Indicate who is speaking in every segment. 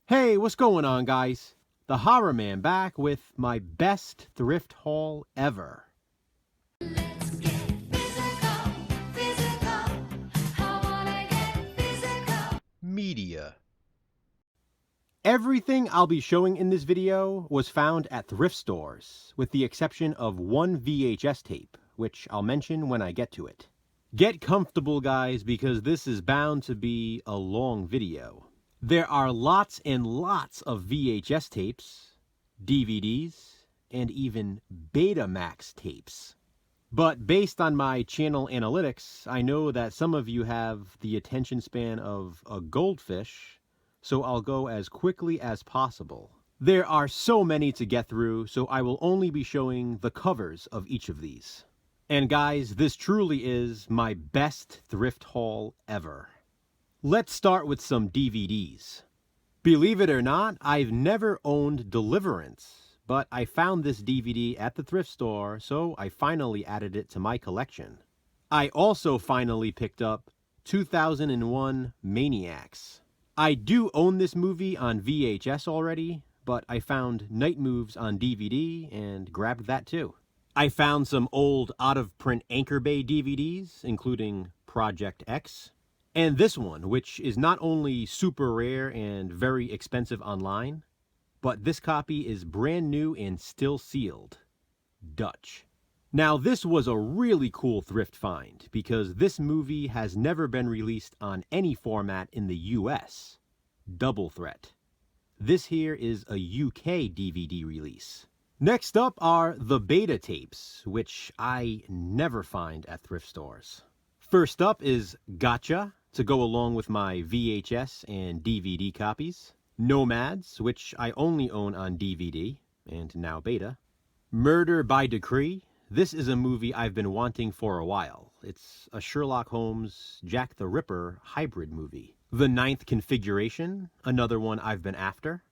Speaker 1: Hey, what's going on, guys? The Horror Man back with my best thrift haul ever.
Speaker 2: Let's get physical, physical. I wanna get physical.
Speaker 1: Media. Everything I'll be showing in this video was found at thrift stores, with the exception of one VHS tape, which I'll mention when I get to it. Get comfortable, guys, because this is bound to be a long video. There are lots and lots of VHS tapes, DVDs, and even Betamax tapes. But based on my channel analytics, I know that some of you have the attention span of a goldfish, so I'll go as quickly as possible. There are so many to get through, so I will only be showing the covers of each of these. And guys, this truly is my best thrift haul ever. Let's start with some DVDs. Believe it or not, I've never owned Deliverance, but I found this DVD at the thrift store, so I finally added it to my collection. I also finally picked up 2001 Maniacs. I do own this movie on VHS already, but I found Night Moves on DVD and grabbed that too. I found some old out-of-print Anchor Bay DVDs, including Project X, and this one, which is not only super rare and very expensive online, but this copy is brand new and still sealed. Dutch. Now this was a really cool thrift find because this movie has never been released on any format in the US. Double Threat. This here is a UK DVD release. Next up are the beta tapes, which I never find at thrift stores. First up is Gotcha, to go along with my VHS and DVD copies. Nomads, which I only own on DVD, and now beta. Murder by Decree. This is a movie I've been wanting for a while. It's a Sherlock Holmes, Jack the Ripper hybrid movie. The Ninth Configuration, another one I've been after.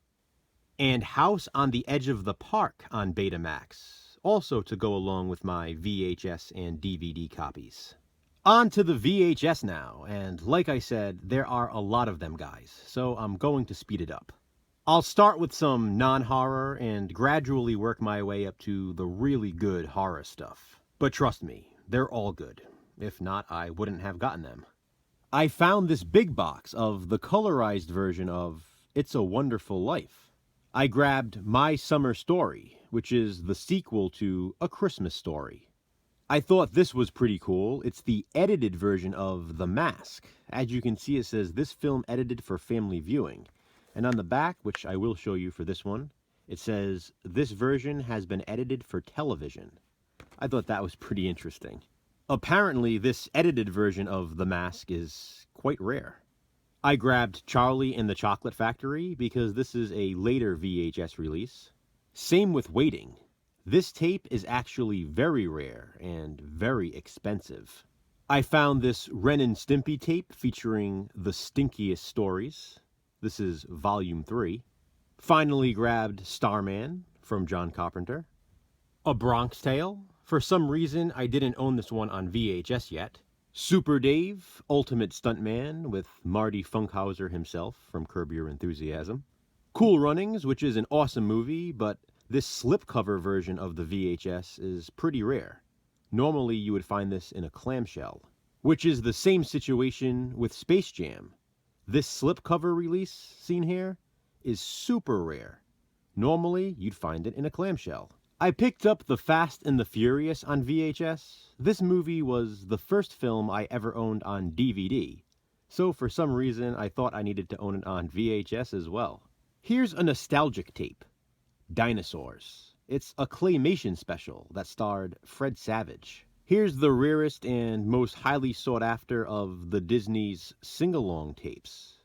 Speaker 1: And House on the Edge of the Park on Betamax, also to go along with my VHS and DVD copies. On to the VHS now, and like I said, there are a lot of them, guys, so I'm going to speed it up. I'll start with some non-horror and gradually work my way up to the really good horror stuff. But trust me, they're all good. If not, I wouldn't have gotten them. I found this big box of the colorized version of It's a Wonderful Life. I grabbed My Summer Story, which is the sequel to A Christmas Story. I thought this was pretty cool. It's the edited version of The Mask. As you can see, it says this film edited for family viewing. And on the back, which I will show you for this one, it says this version has been edited for television. I thought that was pretty interesting. Apparently, this edited version of The Mask is quite rare. I grabbed Charlie and the Chocolate Factory because this is a later VHS release. Same with Waiting. This tape is actually very rare and very expensive. I found this Ren and Stimpy tape featuring the stinkiest stories. This is volume 3. Finally grabbed Starman from John Carpenter. A Bronx Tale. For some reason, I didn't own this one on VHS yet. Super Dave, Ultimate Stuntman with Marty Funkhauser himself from Curb Your Enthusiasm. Cool Runnings, which is an awesome movie, but this slipcover version of the VHS is pretty rare. Normally you would find this in a clamshell, which is the same situation with Space Jam. This slipcover release seen here is super rare. Normally you'd find it in a clamshell. I picked up The Fast and the Furious on VHS. This movie was the first film I ever owned on DVD, so for some reason I thought I needed to own it on VHS as well. Here's a nostalgic tape. Dinosaurs. It's a claymation special that starred Fred Savage. Here's the rarest and most highly sought after of the Disney's sing-along tapes.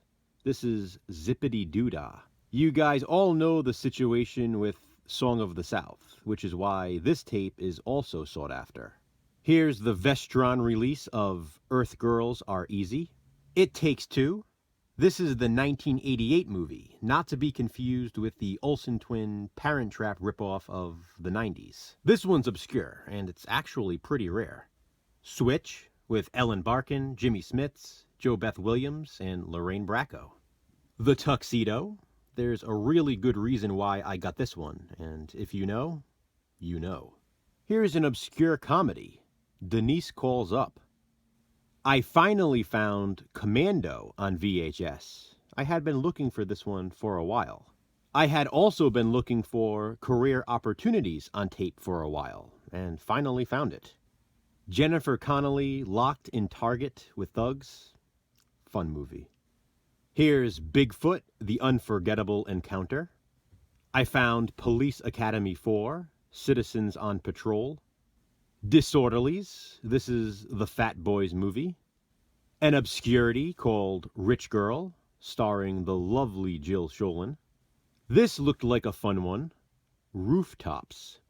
Speaker 1: This is Zippity Doodah. You guys all know the situation with Song of the South, which is why this tape is also sought after. Here's the Vestron release of Earth Girls Are Easy. It Takes Two. This is the 1988 movie, not to be confused with the Olsen twin Parent Trap ripoff of the 90s. This one's obscure, and it's actually pretty rare. Switch, with Ellen Barkin, Jimmy Smits, Jo Beth Williams, and Lorraine Bracco. The Tuxedo. there's a really good reason why I got this one, and if you know, you know. Here's an obscure comedy, Denise Calls Up. I finally found Commando on VHS. I had been looking for this one for a while. I had also been looking for Career Opportunities on tape for a while, and finally found it. Jennifer Connelly locked in Target with thugs. Fun movie. Here's Bigfoot, The Unforgettable Encounter. I found Police Academy 4, Citizens on Patrol. Disorderlies, this is the Fat Boys movie. An obscurity called Rich Girl, starring the lovely Jill Schoelen. This looked like a fun one, Rooftops.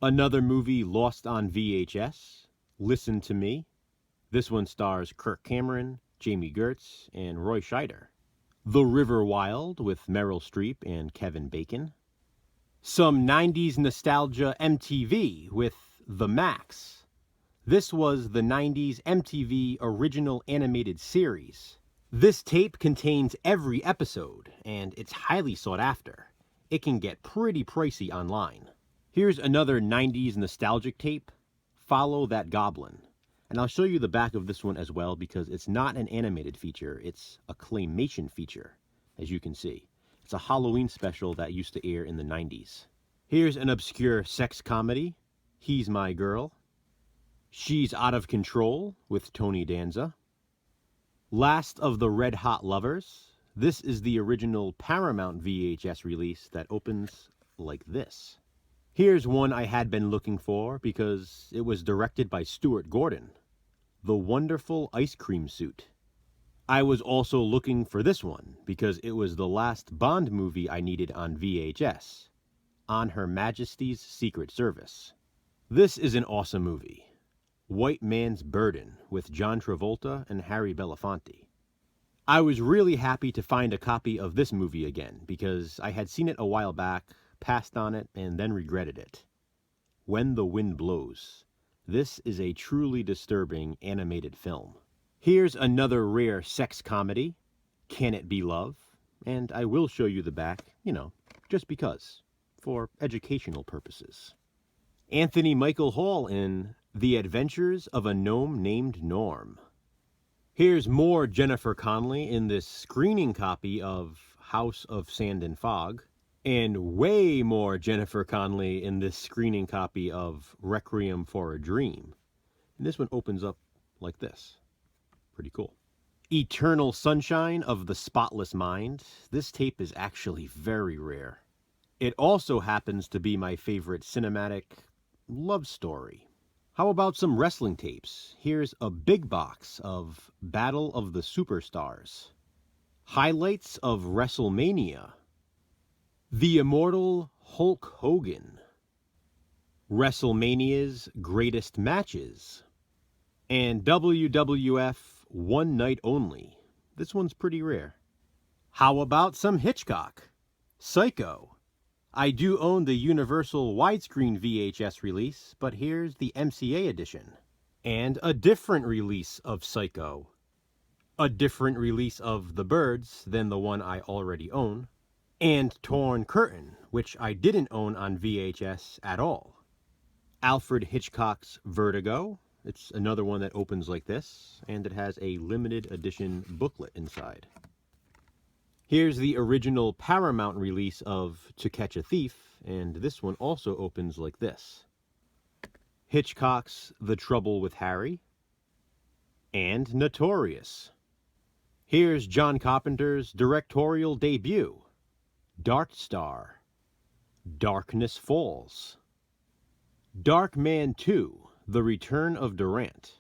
Speaker 1: Another movie lost on VHS, Listen to Me. This one stars Kirk Cameron, Jamie Gertz, and Roy Scheider. The River Wild with Meryl Streep and Kevin Bacon. Some 90s nostalgia MTV with The Max. This was the 90s MTV original animated series. This tape contains every episode, and it's highly sought after. It can get pretty pricey online. Here's another 90s nostalgic tape, Follow That Goblin. And I'll show you the back of this one as well because it's not an animated feature, it's a claymation feature, as you can see. It's a Halloween special that used to air in the 90s. Here's an obscure sex comedy, He's My Girl. She's Out of Control with Tony Danza. Last of the Red Hot Lovers. This is the original Paramount VHS release that opens like this. Here's one I had been looking for because it was directed by Stuart Gordon. The Wonderful Ice Cream Suit. I was also looking for this one because it was the last Bond movie I needed on VHS. On Her Majesty's Secret Service. This is an awesome movie. White Man's Burden with John Travolta and Harry Belafonte. I was really happy to find a copy of this movie again because I had seen it a while back, passed on it, and then regretted it. When the Wind Blows. This is a truly disturbing animated film. Here's another rare sex comedy, Can It Be Love? And I will show you the back, just because, for educational purposes. Anthony Michael Hall in The Adventures of a Gnome Named Norm. Here's more Jennifer Connelly in this screening copy of House of Sand and Fog, and way more Jennifer Connelly in this screening copy of Requiem for a Dream. And this one opens up like this. Pretty cool. Eternal Sunshine of the Spotless Mind. This tape is actually very rare. It also happens to be my favorite cinematic love story. How about some wrestling tapes? Here's a big box of Battle of the Superstars. Highlights of WrestleMania. The Immortal Hulk Hogan. WrestleMania's Greatest Matches. And WWF One Night Only. This one's pretty rare. How about some Hitchcock? Psycho. I do own the Universal widescreen VHS release, but here's the MCA edition. And a different release of Psycho. A different release of The Birds than the one I already own. And Torn Curtain, which I didn't own on VHS at all. Alfred Hitchcock's Vertigo. It's another one that opens like this, and it has a limited edition booklet inside. Here's the original Paramount release of To Catch a Thief, and this one also opens like this. Hitchcock's The Trouble with Harry, and Notorious. Here's John Carpenter's directorial debut, Dark Star, Darkness Falls, Darkman 2, The Return of Durant.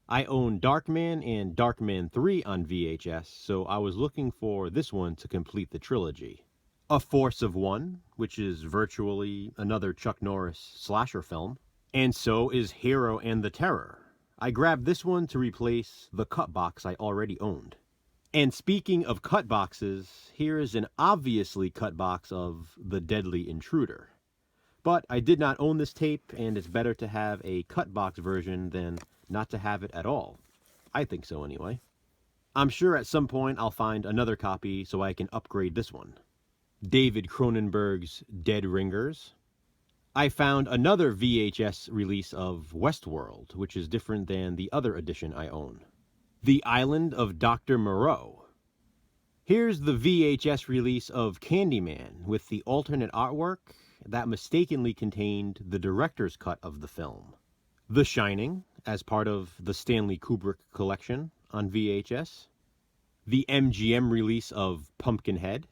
Speaker 1: I own Darkman and Darkman 3 on VHS, so I was looking for this one to complete the trilogy. A Force of One, which is virtually another Chuck Norris slasher film. And so is Hero and the Terror. I grabbed this one to replace the cut box I already owned. And speaking of cut boxes, here is an obviously cut box of The Deadly Intruder. But I did not own this tape, and it's better to have a cut box version than not to have it at all. I think so anyway. I'm sure at some point I'll find another copy so I can upgrade this one. David Cronenberg's Dead Ringers. I found another VHS release of Westworld, which is different than the other edition I own. The Island of Dr. Moreau. Here's the VHS release of Candyman with the alternate artwork that mistakenly contained the director's cut of the film. The Shining, as part of the Stanley Kubrick collection on VHS. The MGM release of Pumpkinhead.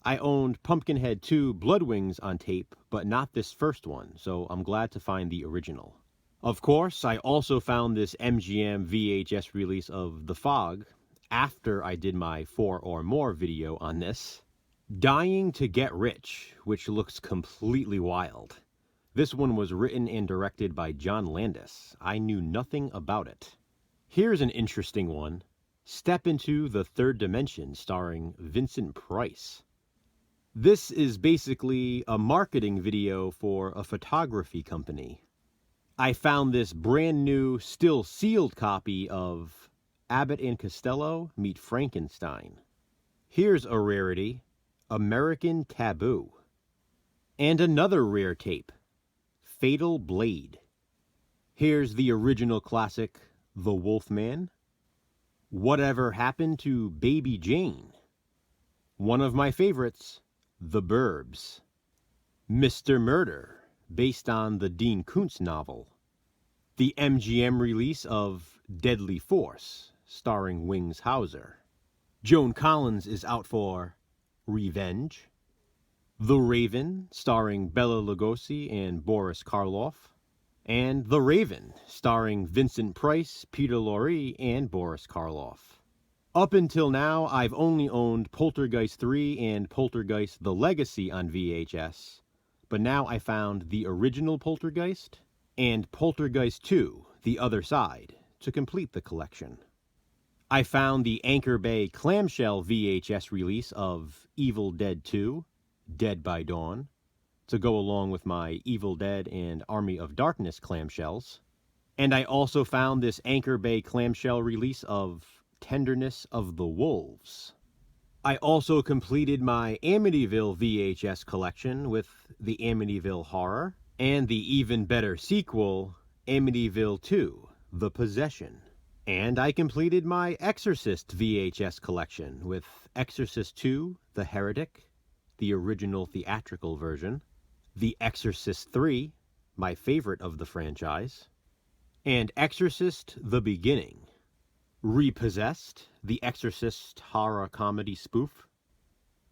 Speaker 1: I owned Pumpkinhead 2 Blood Wings on tape, but not this first one, so I'm glad to find the original. Of course, I also found this MGM VHS release of The Fog after I did my 4 or more video on this. Dying to Get Rich, which looks completely wild. This one was written and directed by John Landis. I knew nothing about it. Here's an interesting one. Step into the Third Dimension, starring Vincent Price. This is basically a marketing video for a photography company. I found this brand new, still sealed copy of Abbott and Costello Meet Frankenstein. Here's a rarity, American Taboo. And another rare tape, Fatal Blade. Here's the original classic, The Wolfman. Whatever Happened to Baby Jane? One of my favorites, The Burbs. Mr. Murder, based on the Dean Koontz novel. The MGM release of Deadly Force, starring Wings Hauser. Joan Collins is out for Revenge. The Raven, starring Bela Lugosi and Boris Karloff. And The Raven, starring Vincent Price, Peter Lorre, and Boris Karloff. Up until now, I've only owned Poltergeist 3 and Poltergeist The Legacy on VHS, but now I found the original Poltergeist and Poltergeist 2, The Other Side, to complete the collection. I found the Anchor Bay clamshell VHS release of Evil Dead 2, Dead by Dawn, to go along with my Evil Dead and Army of Darkness clamshells. And I also found this Anchor Bay clamshell release of Tenderness of the Wolves. I also completed my Amityville VHS collection with the Amityville Horror and the even better sequel, Amityville 2, The Possession. And I completed my Exorcist VHS collection with Exorcist 2, The Heretic, the original theatrical version, The Exorcist 3, my favorite of the franchise, and Exorcist The Beginning. Repossessed, the Exorcist horror comedy spoof,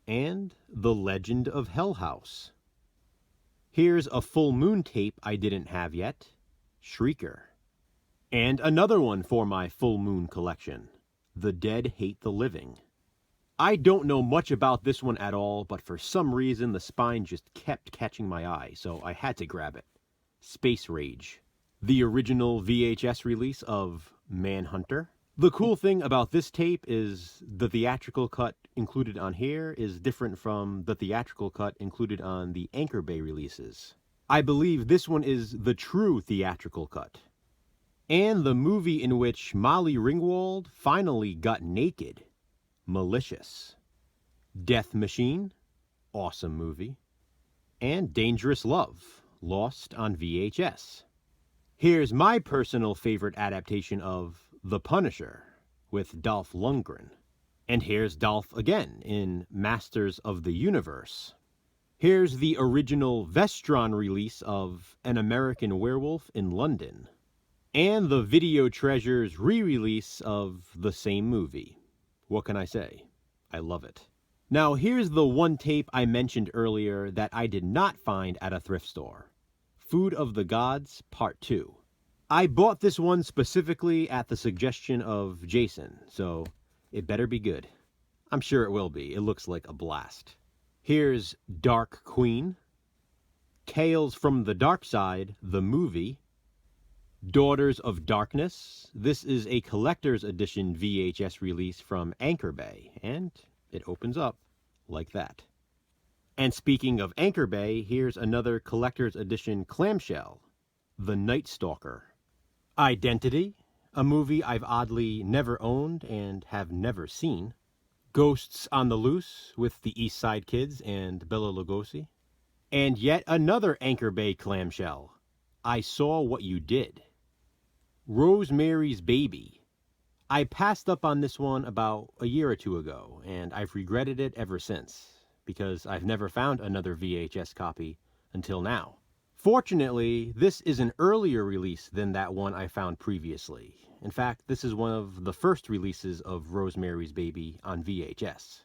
Speaker 1: and The Legend of Hell House. Here's a full moon tape I didn't have yet, Shrieker. And another one for my full moon collection, The Dead Hate the Living. I don't know much about this one at all, but for some reason the spine just kept catching my eye, so I had to grab it. Space Rage. The original VHS release of Manhunter. The cool thing about this tape is the theatrical cut included on here is different from the theatrical cut included on the Anchor Bay releases. I believe this one is the true theatrical cut. And the movie in which Molly Ringwald finally got naked, Malicious. Death Machine, awesome movie. And Dangerous Love, lost on VHS. Here's my personal favorite adaptation of The Punisher with Dolph Lundgren. And here's Dolph again in Masters of the Universe. Here's the original Vestron release of An American Werewolf in London. And the Video Treasures re-release of the same movie. What can I say? I love it. Now here's the one tape I mentioned earlier that I did not find at a thrift store. Food of the Gods, Part 2. I bought this one specifically at the suggestion of Jason, so it better be good. I'm sure it will be. It looks like a blast. Here's Dark Queen. Tales from the Dark Side, the movie. Daughters of Darkness. This is a collector's edition VHS release from Anchor Bay, and it opens up like that. And speaking of Anchor Bay, here's another collector's edition clamshell, The Night Stalker. Identity, a movie I've oddly never owned and have never seen. Ghosts on the Loose with the East Side Kids and Bela Lugosi. And yet another Anchor Bay clamshell, I Saw What You Did. Rosemary's Baby. I passed up on this one about a year or two ago, and I've regretted it ever since, because I've never found another VHS copy until now. Fortunately, this is an earlier release than that one I found previously. In fact, this is one of the first releases of Rosemary's Baby on VHS.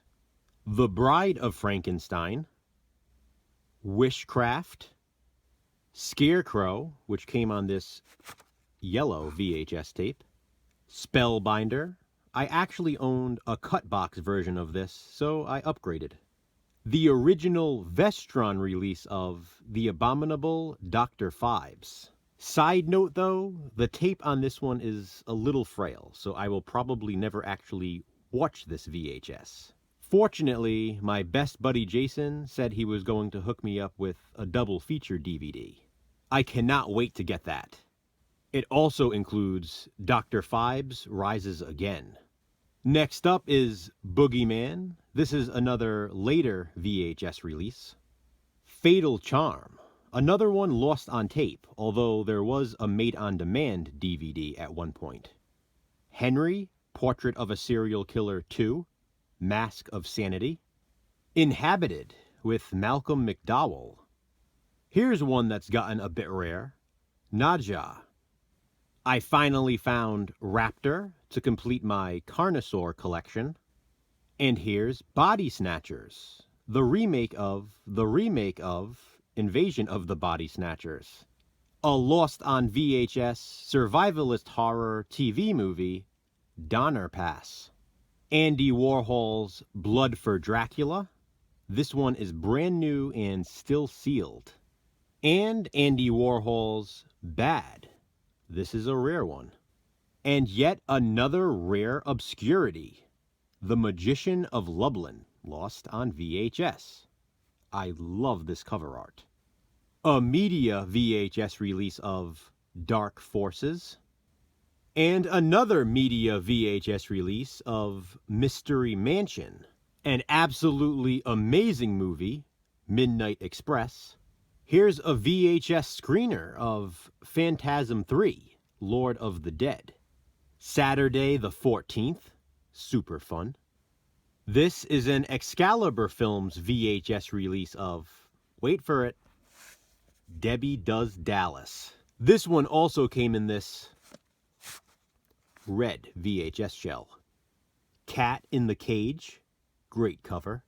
Speaker 1: The Bride of Frankenstein, Wishcraft, Scarecrow, which came on this yellow VHS tape, Spellbinder. I actually owned a cut box version of this, so I upgraded. The original Vestron release of The Abominable Dr. Phibes. Side note though, the tape on this one is a little frail, so I will probably never actually watch this VHS. Fortunately, my best buddy Jason said he was going to hook me up with a double feature DVD. I cannot wait to get that. It also includes Dr. Phibes Rises Again. Next up is Boogeyman. This is another later VHS release. Fatal Charm. Another one lost on tape, although there was a made-on-demand DVD at one point. Henry, Portrait of a Serial Killer 2, Mask of Sanity. Inhabited with Malcolm McDowell. Here's one that's gotten a bit rare. Nadja. I finally found Raptor to complete my Carnosaur collection. And here's Body Snatchers, the remake of Invasion of the Body Snatchers. A lost on VHS survivalist horror TV movie, Donner Pass. Andy Warhol's Blood for Dracula. This one is brand new and still sealed. And Andy Warhol's Bad. This is a rare one. And yet another rare obscurity. The Magician of Lublin, lost on VHS. I love this cover art. A media VHS release of Dark Forces. And another media VHS release of Mystery Mansion. An absolutely amazing movie, Midnight Express. Here's a VHS screener of Phantasm 3, Lord of the Dead. Saturday the 14th, super fun. This is an Excalibur Films VHS release of, wait for it, Debbie Does Dallas. This one also came in this red VHS shell. Cat in the Cage, great cover.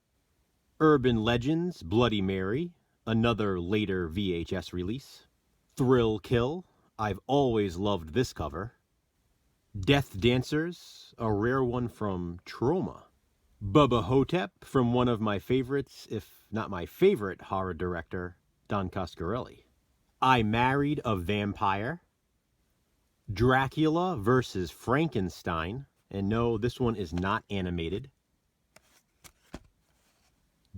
Speaker 1: Urban Legends, Bloody Mary, another later VHS release. Thrill Kill, I've always loved this cover. Death Dancers, a rare one from Troma. Bubba Hotep from one of my favorites, if not my favorite horror director, Don Coscarelli. I Married a Vampire. Dracula versus Frankenstein. And no, this one is not animated.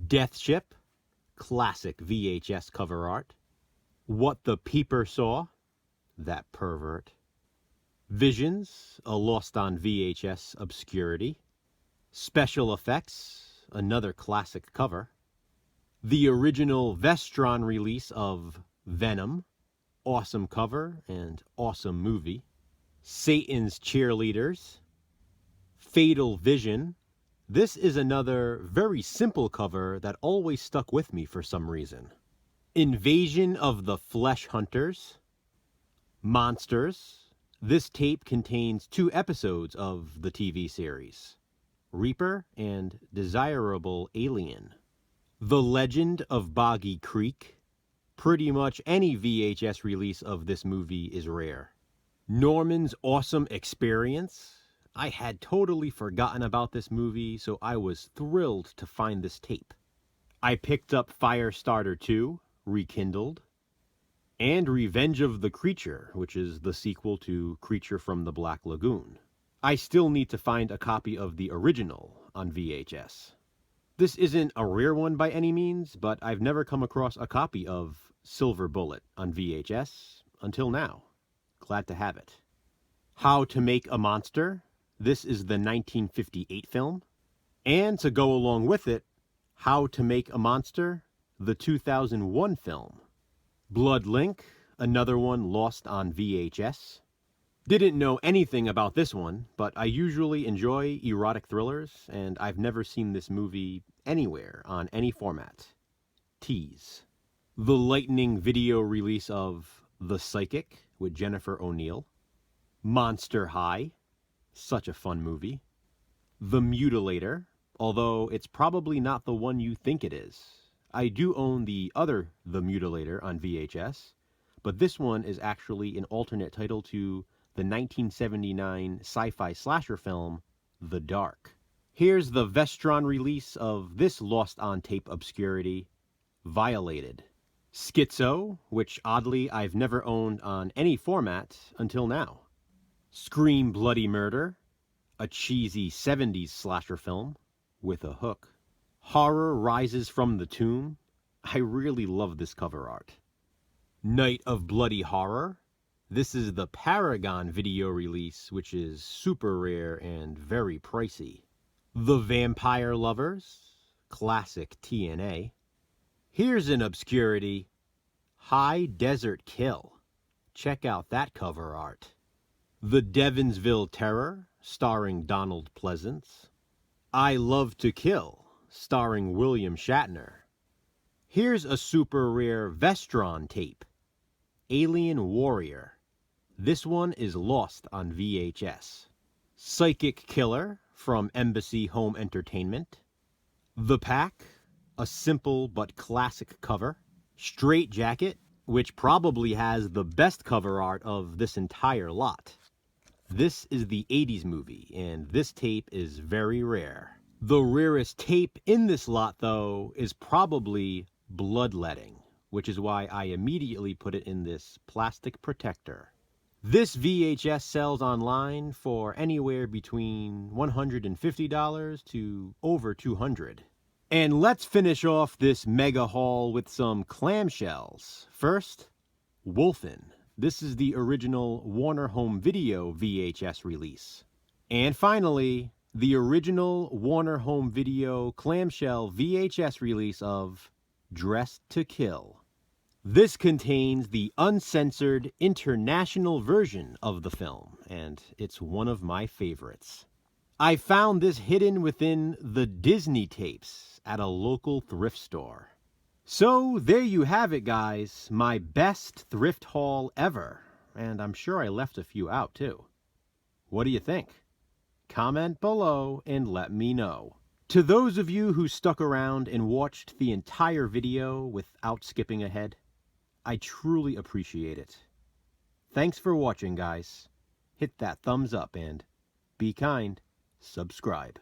Speaker 1: Death Ship, classic VHS cover art. What the Peeper Saw, that pervert. Visions, a lost on VHS obscurity. Special Effects, another classic cover. The original Vestron release of Venom, awesome cover and awesome movie. Satan's Cheerleaders. Fatal Vision. This is another very simple cover that always stuck with me for some reason. Invasion of the Flesh Hunters. Monsters. This tape contains 2 episodes of the TV series, Reaper and Desirable Alien. The Legend of Boggy Creek. Pretty much any VHS release of this movie is rare. Norman's Awesome Experience. I had totally forgotten about this movie, so I was thrilled to find this tape. I picked up Firestarter 2, Rekindled, and Revenge of the Creature, which is the sequel to Creature from the Black Lagoon. I still need to find a copy of the original on VHS. This isn't a rare one by any means, but I've never come across a copy of Silver Bullet on VHS until now. Glad to have it. How to Make a Monster. This is the 1958 film. And to go along with it, How to Make a Monster, the 2001 film. Blood Link, another one lost on VHS. Didn't know anything about this one, but I usually enjoy erotic thrillers, and I've never seen this movie anywhere on any format. Tease. The lightning video release of The Psychic with Jennifer O'Neill. Monster High, such a fun movie. The Mutilator, although it's probably not the one you think it is. I do own the other The Mutilator on VHS, but this one is actually an alternate title to the 1979 sci-fi slasher film, The Dark. Here's the Vestron release of this lost on tape obscurity, Violated. Schizo, which oddly I've never owned on any format until now. Scream Bloody Murder, a cheesy 70s slasher film with a hook. Horror Rises from the Tomb. I really love this cover art. Night of Bloody Horror. This is the Paragon video release, which is super rare and very pricey. The Vampire Lovers, classic TNA. Here's an obscurity, High Desert Kill. Check out that cover art. The Devonsville Terror, starring Donald Pleasance. I Love to Kill, starring William Shatner. Here's a super rare Vestron tape, Alien Warrior. This one is lost on VHS. Psychic Killer from Embassy Home Entertainment. The Pack, a simple but classic cover. Straight Jacket, which probably has the best cover art of this entire lot. This is the 80s movie, and this tape is very rare. The rarest tape in this lot, though, is probably Bloodletting, which is why I immediately put it in this plastic protector. This VHS sells online for anywhere between $150 to over $200. And let's finish off this mega haul with some clamshells. First, Wolfen. This is the original Warner Home Video VHS release. And finally, the original Warner Home Video clamshell VHS release of Dressed to Kill. This contains the uncensored international version of the film, and it's one of my favorites. I found this hidden within the Disney tapes at a local thrift store. So there you have it, guys, my best thrift haul ever, and I'm sure I left a few out too. What do you think? Comment below and let me know. To those of you who stuck around and watched the entire video without skipping ahead, I truly appreciate it. Thanks for watching, guys. Hit that thumbs up and be kind. Subscribe.